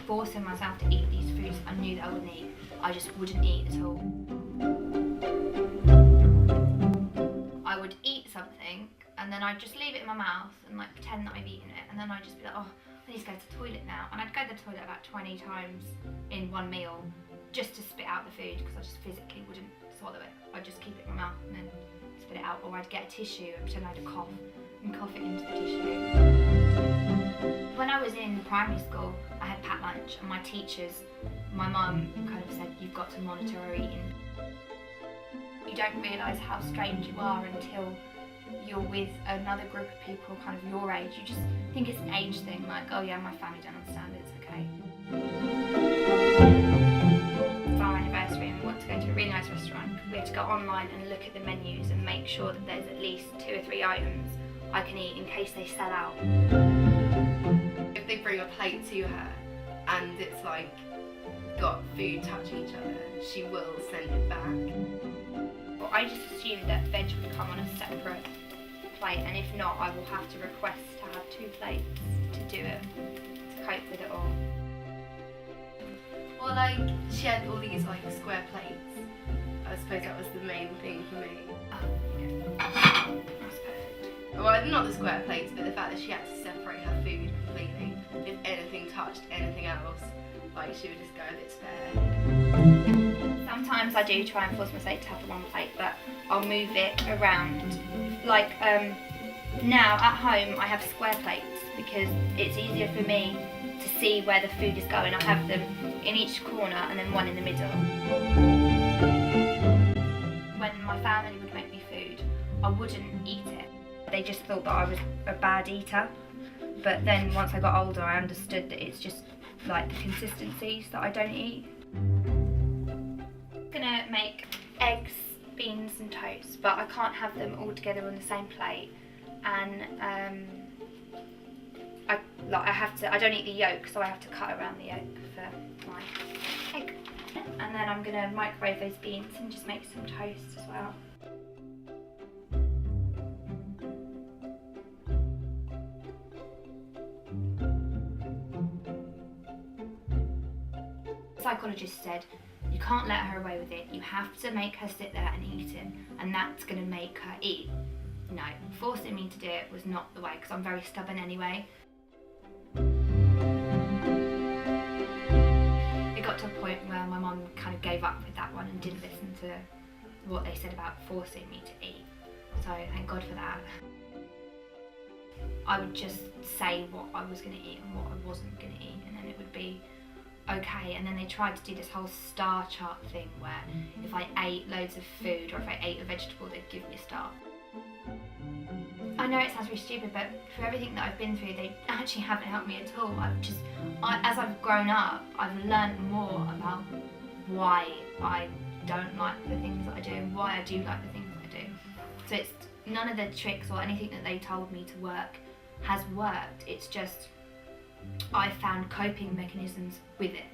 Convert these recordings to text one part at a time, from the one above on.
Forcing myself to eat these foods I knew that I wouldn't eat, I just wouldn't eat at all. I would eat something and then I'd just leave it in my mouth and like pretend that I've eaten it, and then I'd just be like, oh, I need to go to the toilet now, and I'd go to the toilet about 20 times in one meal just to spit out the food because I just physically wouldn't swallow it. I'd just keep it in my mouth and then spit it out, or I'd get a tissue and pretend I had a cough and cough it into the tissue. When I was in primary school, I had packed lunch, and my teachers, my mum kind of said, you've got to monitor our eating. You don't realise how strange you are until you're with another group of people kind of your age. You just think it's an age thing, like, oh yeah, my family don't understand it, it's okay. For our anniversary, and we want to go to a really nice restaurant, we have to go online and look at the menus and make sure that there's at least 2 or 3 items I can eat in case they sell out. If they bring a plate to her and it's like got food touching each other, she will send it back. Well, I just assumed that veg would come on a separate plate, and if not, I will have to request to have 2 plates to do it, to cope with it all. Or like, she had all these like square plates. I suppose that was the main thing for me. That's perfect. Well, not the square plates, but the fact that she had to separate her food completely. If anything touched anything else, like she would just go with it spare. Sometimes I do try and force myself to have the 1 plate, but I'll move it around. Like now at home I have square plates because it's easier for me to see where the food is going. I have them in each corner and then 1 in the middle. When my family would make me food, I wouldn't eat it. They just thought that I was a bad eater. But then once I got older, I understood that it's just like the consistencies that I don't eat. I'm gonna make eggs, beans and toast, but I can't have them all together on the same plate. And I don't eat the yolk, so I have to cut around the yolk for my egg. And then I'm gonna microwave those beans and just make some toast as well. The psychologist said, you can't let her away with it, you have to make her sit there and eat it, and that's going to make her eat. No, forcing me to do it was not the way, because I'm very stubborn anyway. It got to a point where my mum kind of gave up with that one and didn't listen to what they said about forcing me to eat, so thank God for that. I would just say what I was going to eat and what I wasn't going to eat, and then it would be okay. And then they tried to do this whole star chart thing where if I ate loads of food or if I ate a vegetable, they'd give me a star. I know it sounds really stupid, but for everything that I've been through, they actually haven't helped me at all. As I've grown up, I've learned more about why I don't like the things that I do and why I do like the things that I do. So it's none of the tricks or anything that they told me to work has worked. It's just I found coping mechanisms with it.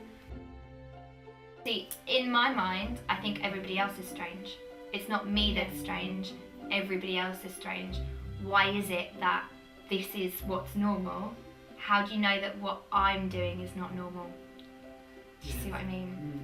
See, in my mind, I think everybody else is strange. It's not me that's strange, everybody else is strange. Why is it that this is what's normal? How do you know that what I'm doing is not normal? Do you see what I mean?